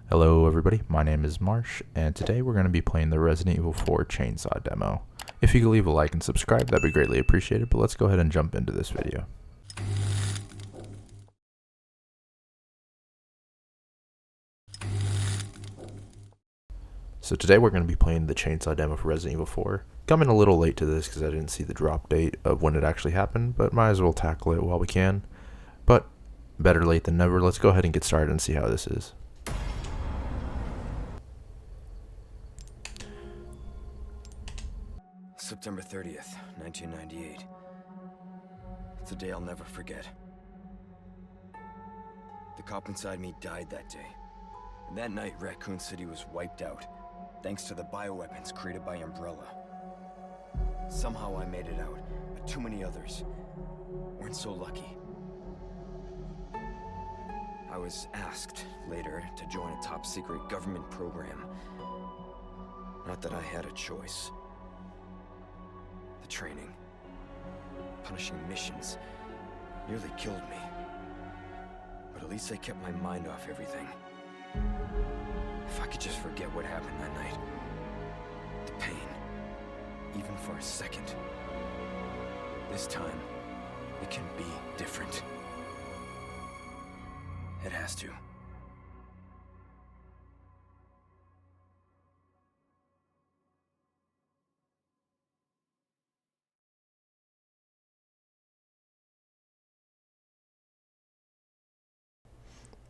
Hello everybody, my name is Marsh, and today we're going to be playing the Resident Evil 4 Chainsaw demo. If you could leave a like and subscribe, that'd be greatly appreciated, but let's go ahead and jump into this video. So today we're going to be playing the Chainsaw demo for Resident Evil 4. Coming a little late to this because I didn't see the drop date of when it actually happened, but might as well tackle it while we can. But better late than never, let's go ahead and get started and see how this is. September 30th, 1998. It's a day I'll never forget. The cop inside me died that day. And that night, Raccoon City was wiped out, thanks to the bioweapons created by Umbrella. Somehow I made it out, but too many others weren't so lucky. I was asked later to join a top-secret government program. Not that I had a choice. The training, punishing missions, nearly killed me. But at least I kept my mind off everything. If I could just forget what happened that night. The pain, even for a second. This time, it can be different. It has to.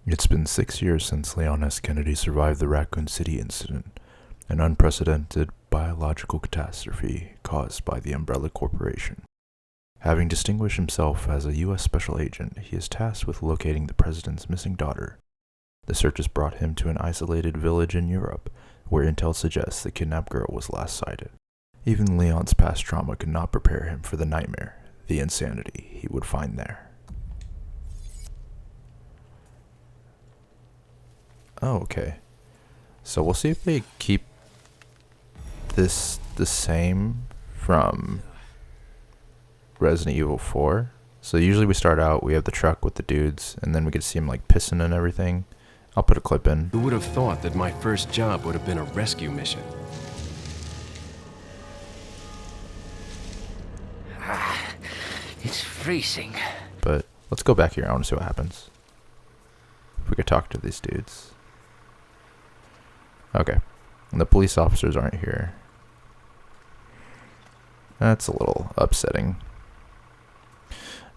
It's been 6 years since Leon S. Kennedy survived the Raccoon City incident, an unprecedented biological catastrophe caused by the Umbrella Corporation. Having distinguished himself as a U.S. special agent, he is tasked with locating the president's missing daughter. The search has brought him to an isolated village in Europe, where intel suggests the kidnapped girl was last sighted. Even Leon's past trauma could not prepare him for the nightmare, the insanity he would find there. Oh, okay. So we'll see if they keep this the same from Resident Evil 4. So usually we start out, we have the truck with the dudes, and then we get to see them like pissing and everything. I'll put a clip in. Who would have thought that my first job would have been a rescue mission? It's freezing. But let's go back here. I want to see what happens. If we could talk to these dudes. Okay. And the police officers aren't here. That's a little upsetting.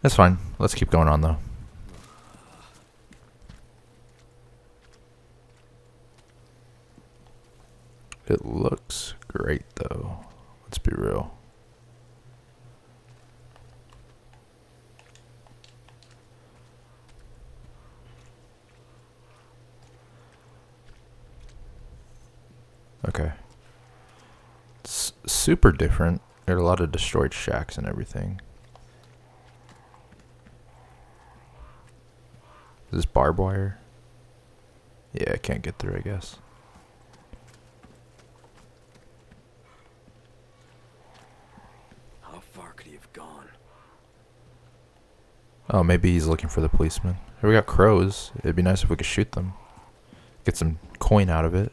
That's fine. Let's keep going on though. It looks great though. Let's be real. Okay. It's super different. There are a lot of destroyed shacks and everything. Is this barbed wire? Yeah, I can't get through, I guess. How far could he have gone? Oh, maybe he's looking for the policeman. Here we got crows. It'd be nice if we could shoot them. Get some coin out of it.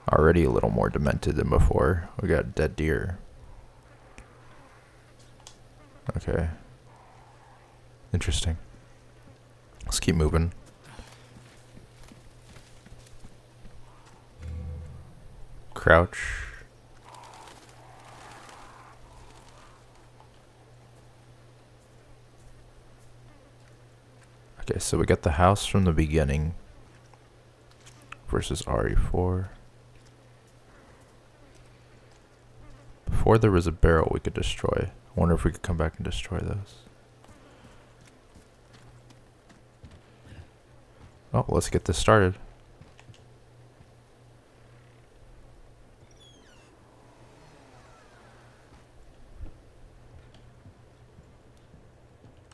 Already a little more demented than before. We got dead deer. Okay. Interesting. Let's keep moving. Crouch. Okay, so we got the house from the beginning versus RE4. Before there was a barrel we could destroy. I wonder if we could come back and destroy those. Oh, let's get this started.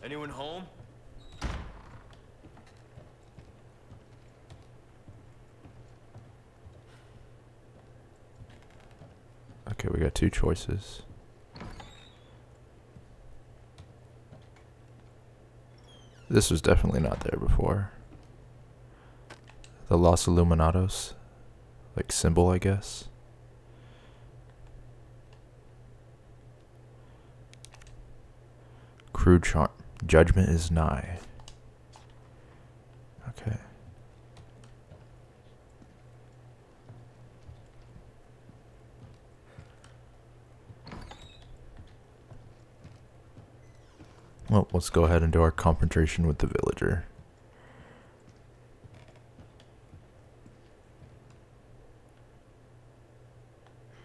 Anyone home? Okay, we got two choices. This was definitely not there before. The Los Illuminados, like symbol, I guess. Crude charm. Judgment is nigh. Okay. Well, let's go ahead and do our confrontation with the villager.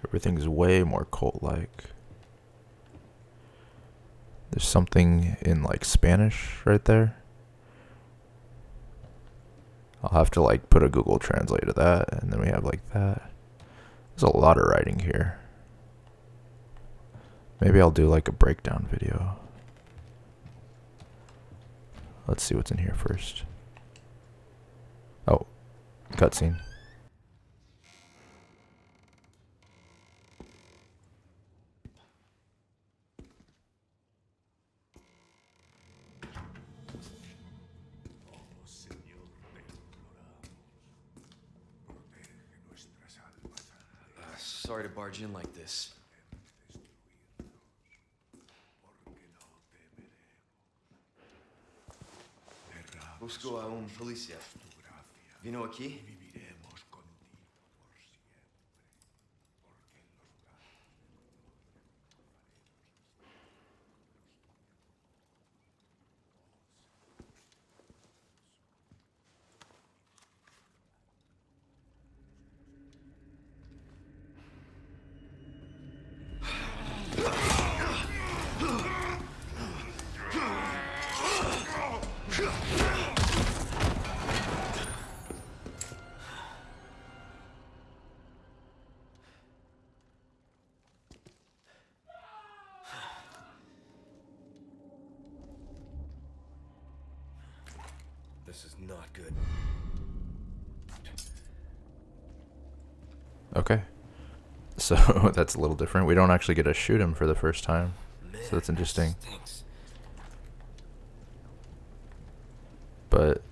Everything's way more cult-like. There's something in like Spanish right there. I'll have to like put a Google Translate to that, and then we have like that. There's a lot of writing here. Maybe I'll do like a breakdown video. Let's see what's in here first. Oh, cutscene. Sorry to barge in like this. Busco a un policía. ¿Vino aquí? This is not good. Okay. So that's a little different. We don't actually get to shoot him for the first time. So that's interesting. Thanks. But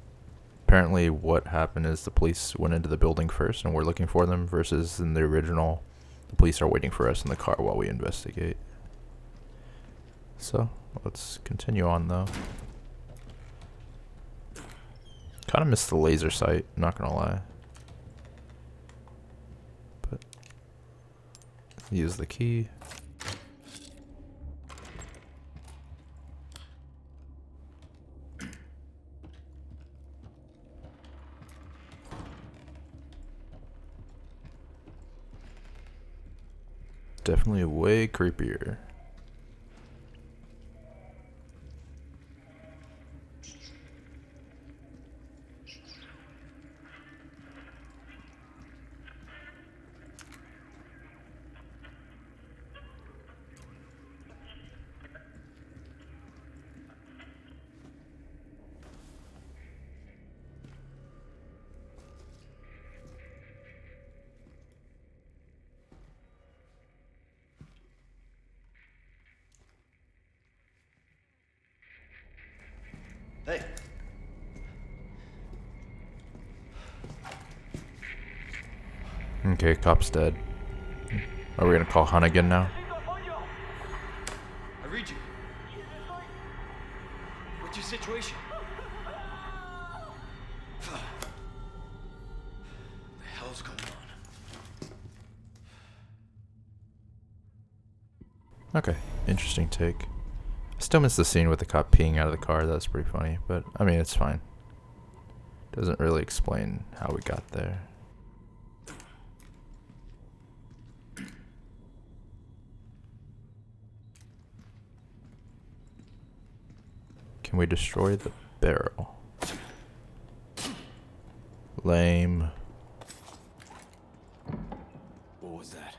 apparently what happened is the police went into the building first and we're looking for them, versus in the original, the police are waiting for us in the car while we investigate. So let's continue on though. Kind of missed the laser sight, not gonna lie. But use the key. Definitely way creepier. Hey. Okay, cop's dead. Are we gonna call Hunnigan now? I read you. What's your situation? What the hell's going on? Okay, interesting take. I still miss the scene with the cop peeing out of the car. That's pretty funny, but I mean, it's fine. Doesn't really explain how we got there. Can we destroy the barrel? Lame. What was that?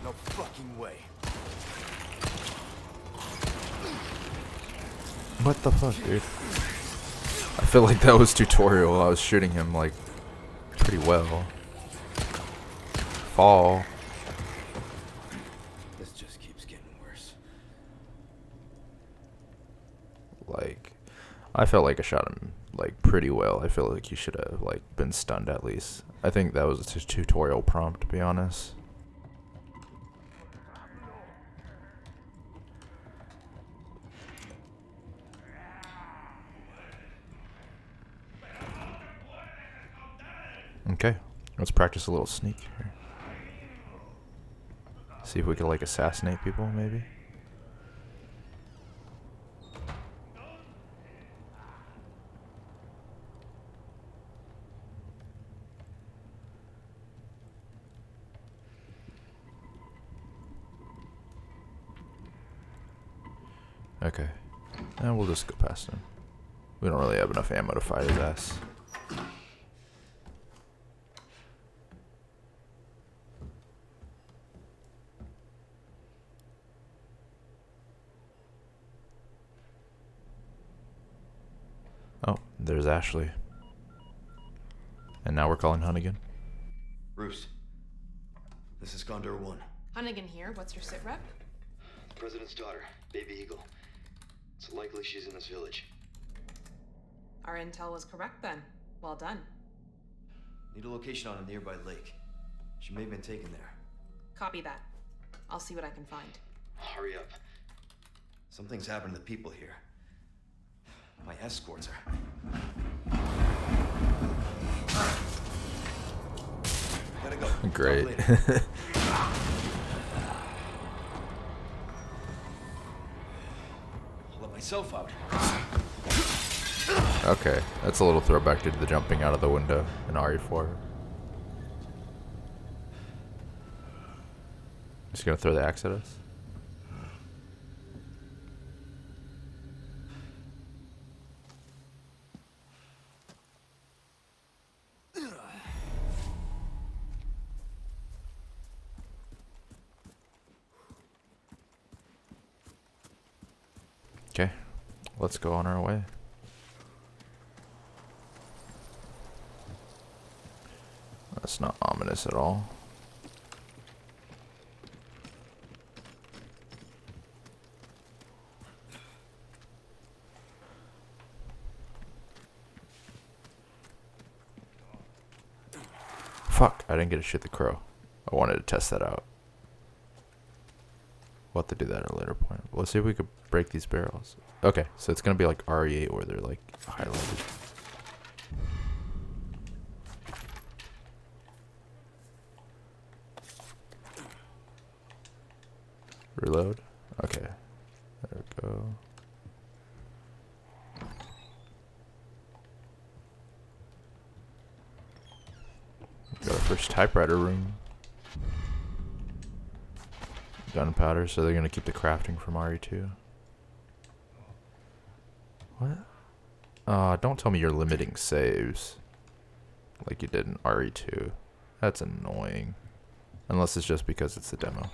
No fucking way. What the fuck, dude? I feel like that was tutorial. I was shooting him like pretty well. Fall. I felt like I shot him like pretty well. I feel like he should have like been stunned at least. I think that was a tutorial prompt, to be honest. Okay, let's practice a little sneak here. See if we can like assassinate people, maybe. Okay, and we'll just go past him. We don't really have enough ammo to fight his ass. Oh, there's Ashley. And now we're calling Hunnigan. Bruce, this is Condor 1. Hunnigan here. What's your sit rep? The President's daughter, Baby Eagle. It's likely she's in this village. Our intel was correct then. Well done. Need a location on a nearby lake. She may have been taken there. Copy that. I'll see what I can find. Hurry up. Something's happened to the people here. My escorts are... Gotta go. Great. Talk later. I'll let myself out. Okay, that's a little throwback to the jumping out of the window in RE4. Just gonna throw the axe at us? Okay, let's go on our way. That's not ominous at all. Fuck, I didn't get to shoot the crow. I wanted to test that out. We'll have to do that at a later point. Let's see if we could break these barrels. Okay, so it's gonna be like RE8 where they're like highlighted. Reload. Okay. There we go. Got our first typewriter room. Gunpowder, so they're gonna keep the crafting from RE2. What? Don't tell me you're limiting saves. Like you did in RE2. That's annoying. Unless it's just because it's a demo.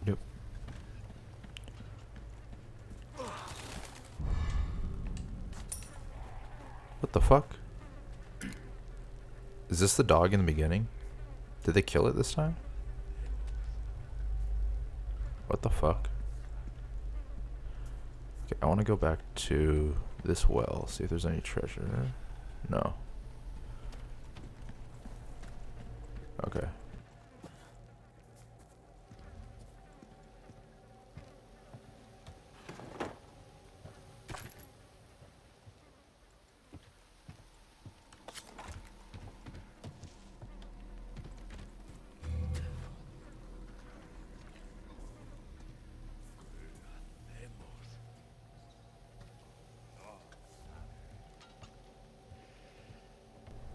Yep. What the fuck? Is this the dog in the beginning? Did they kill it this time? What the fuck? Okay, I want to go back to this well, see if there's any treasure. No. Okay.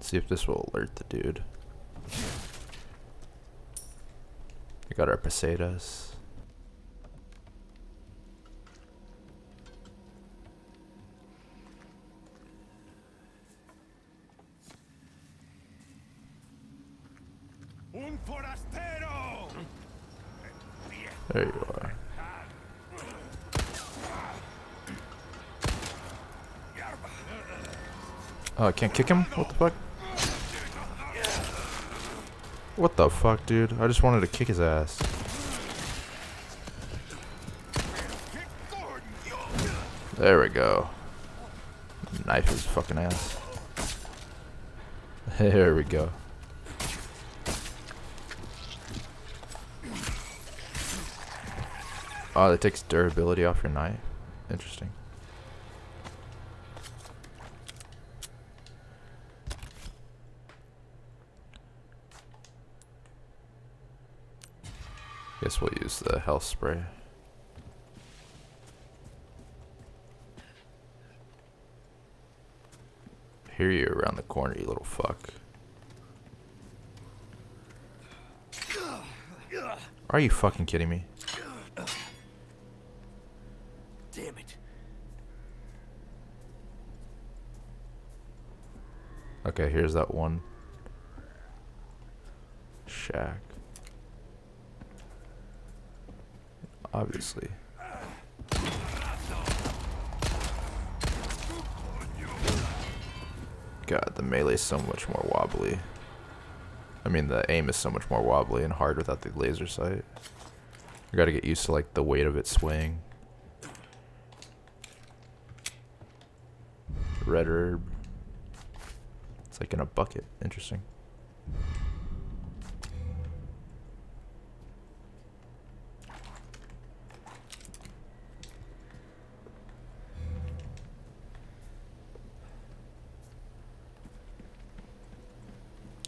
See if this will alert the dude. We got our pesetas. There you are. Oh, I can't kick him? What the fuck? What the fuck, dude? I just wanted to kick his ass. There we go. Knife his fucking ass. There we go. Oh, that takes durability off your knife. Interesting. Guess we'll use the health spray. Hear you around the corner, you little fuck. Are you fucking kidding me? Damn it. Okay, here's that one shack. Obviously. God, the melee is so much more wobbly. I mean, the aim is so much more wobbly and hard without the laser sight. You gotta get used to, like, the weight of it swaying. Red herb. It's like in a bucket. Interesting.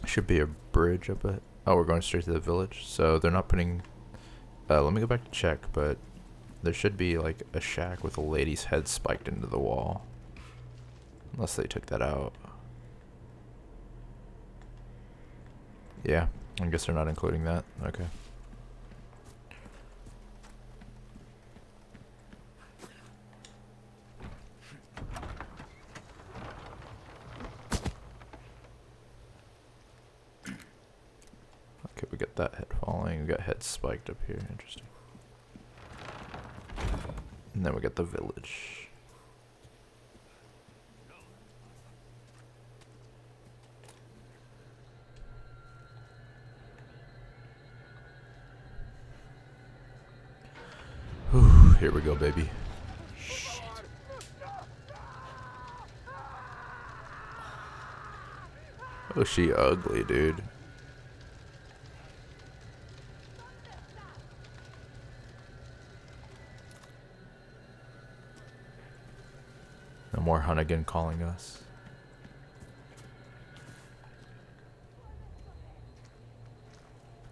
Should be a bridge up it. Oh, we're going straight to the village. So they're not putting... let me go back to check, but there should be like a shack with a lady's head spiked into the wall. Unless they took that out. Yeah, I guess they're not including that. Okay. Okay, we got that head falling. We got head spiked up here. Interesting. And then we got the village. Whew, here we go, baby. Shit. Oh, she ugly, dude. No more Hunnigan calling us.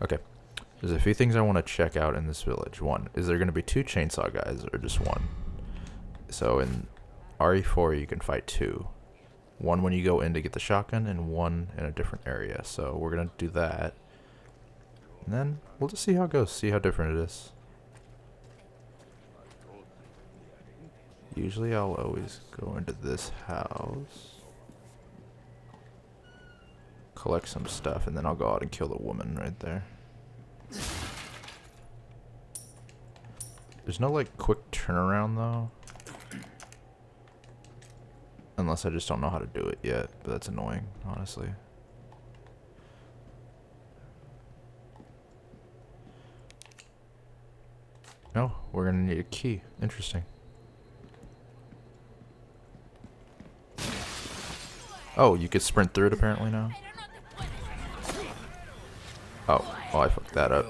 Okay. There's a few things I want to check out in this village. One, is there going to be 2 chainsaw guys or just 1? So in RE4 you can fight 2. 1 when you go in to get the shotgun and 1 in a different area. So we're going to do that. And then we'll just see how it goes. See how different it is. Usually I'll always go into this house. Collect some stuff and then I'll go out and kill the woman right there. There's no like quick turnaround though. Unless I just don't know how to do it yet, but that's annoying, honestly. No, we're gonna need a key. Interesting. Oh, you could sprint through it apparently now? Oh, well I fucked that up.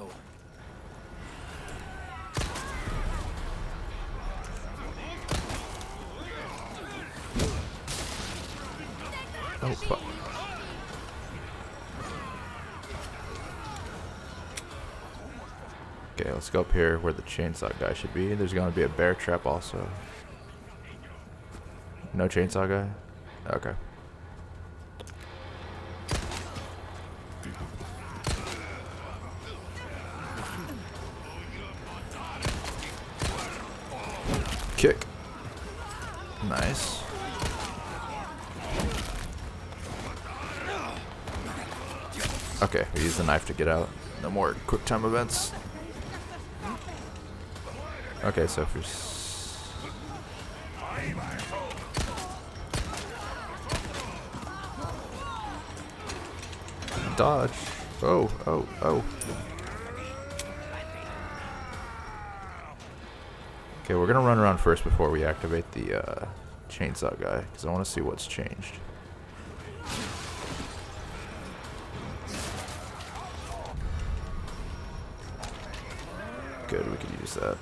Oh, fuck. Okay, let's go up here where the chainsaw guy should be. There's gonna be a bear trap also. No chainsaw guy? Okay. Kick. Nice. Okay, we use the knife to get out. No more quick time events. Okay, so if you're... dodge. Oh, oh, oh. Okay, we're gonna run around first before we activate the chainsaw guy, because I want to see what's changed. Good, we could use that.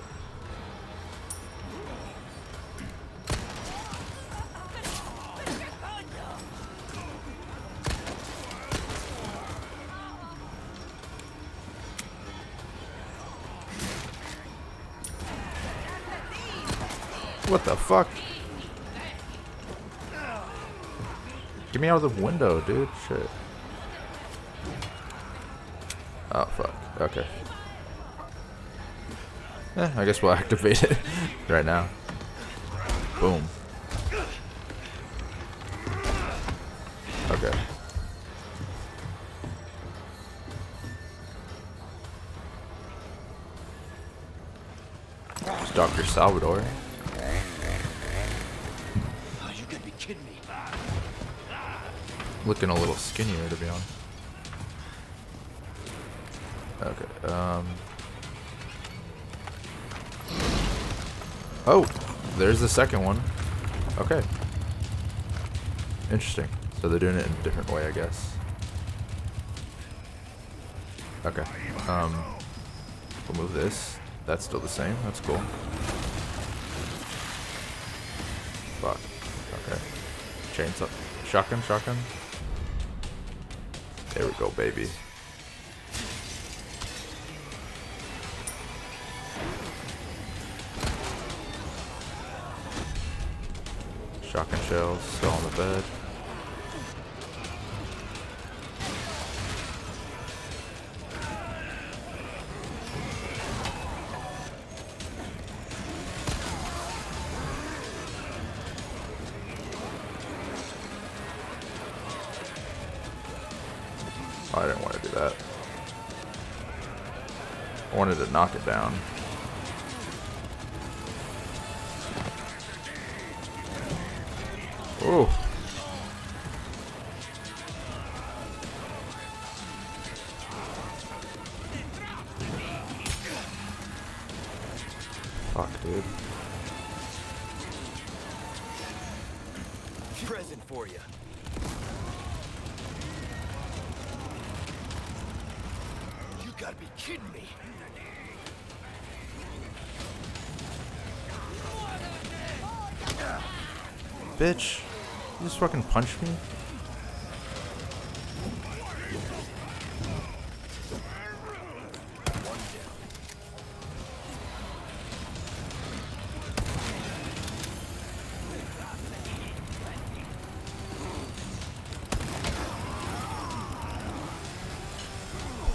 What the fuck? Get me out of the window, dude. Shit. Oh, fuck. Okay. I guess we'll activate it right now. Boom. Okay. It's Dr. Salvador. Oh, you gotta be kidding me. Looking a little skinnier, to be honest. Okay, oh, there's the second one. Okay. Interesting. So they're doing it in a different way, I guess. Okay. We'll move this. That's still the same. That's cool. Fuck. Okay. Chainsaw. Shotgun, shotgun. There we go, baby. Shotgun shells still on the bed. Oh, I didn't want to do that. I wanted to knock it down. Oh. Fuck, dude. Present for you. You gotta be kidding me. Bitch. You just fucking punched me?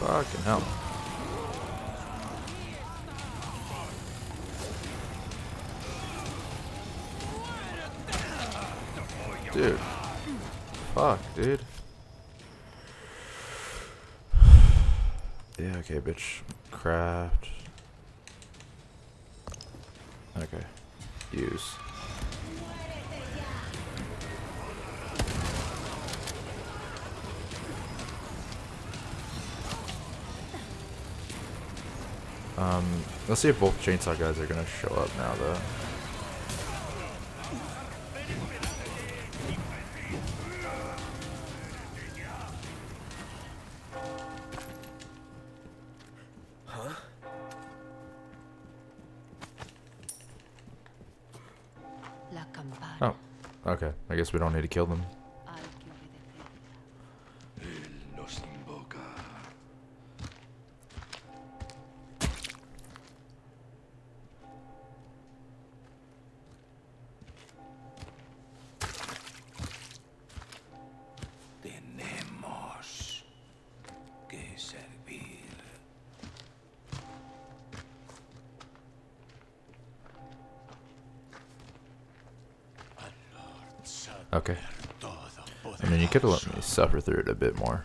Fucking hell. Dude. Fuck, dude. Yeah, okay, bitch. Craft. Okay. Use. Let's see if both chainsaw guys are gonna show up now, though. Oh, okay. I guess we don't need to kill them. Los invoca. Tenemos que servir. Okay. I mean, you could have let me suffer through it a bit more.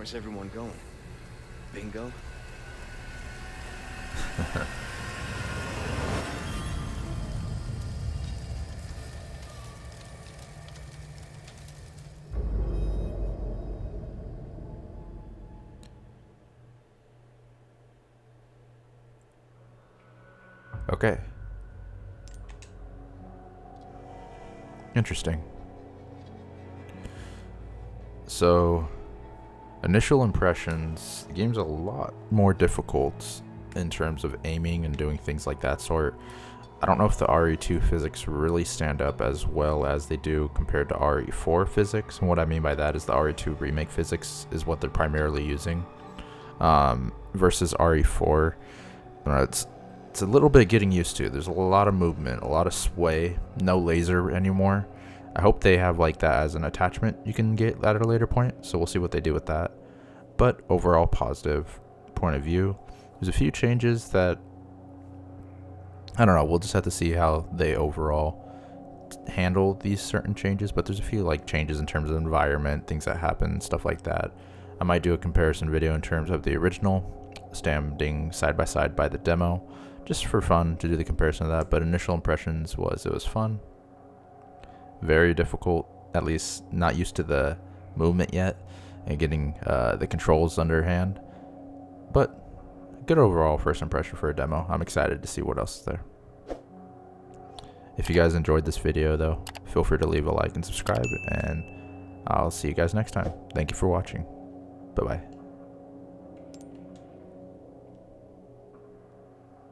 Where's everyone going? Bingo? Okay. Interesting. So, initial impressions, the game's a lot more difficult in terms of aiming and doing things like that sort. I don't know if the RE2 physics really stand up as well as they do compared to RE4 physics. And what I mean by that is the RE2 remake physics is what they're primarily using, versus RE4. It's a little bit getting used to. There's a lot of movement, a lot of sway, no laser anymore. I hope they have like that as an attachment you can get at a later point, so we'll see what they do with that. But overall positive point of view. There's a few changes that, I don't know, we'll just have to see how they overall handle these certain changes, but there's a few like changes in terms of environment, things that happen, stuff like that. I might do a comparison video in terms of the original, standing side by side by the demo, just for fun to do the comparison of that. But initial impressions was it was fun. Very difficult, at least not used to the movement yet and getting the controls underhand. But good overall first impression for a demo. I'm excited to see what else is there. If you guys enjoyed this video though, feel free to leave a like and subscribe, and I'll see you guys next time. Thank you for watching. Bye bye.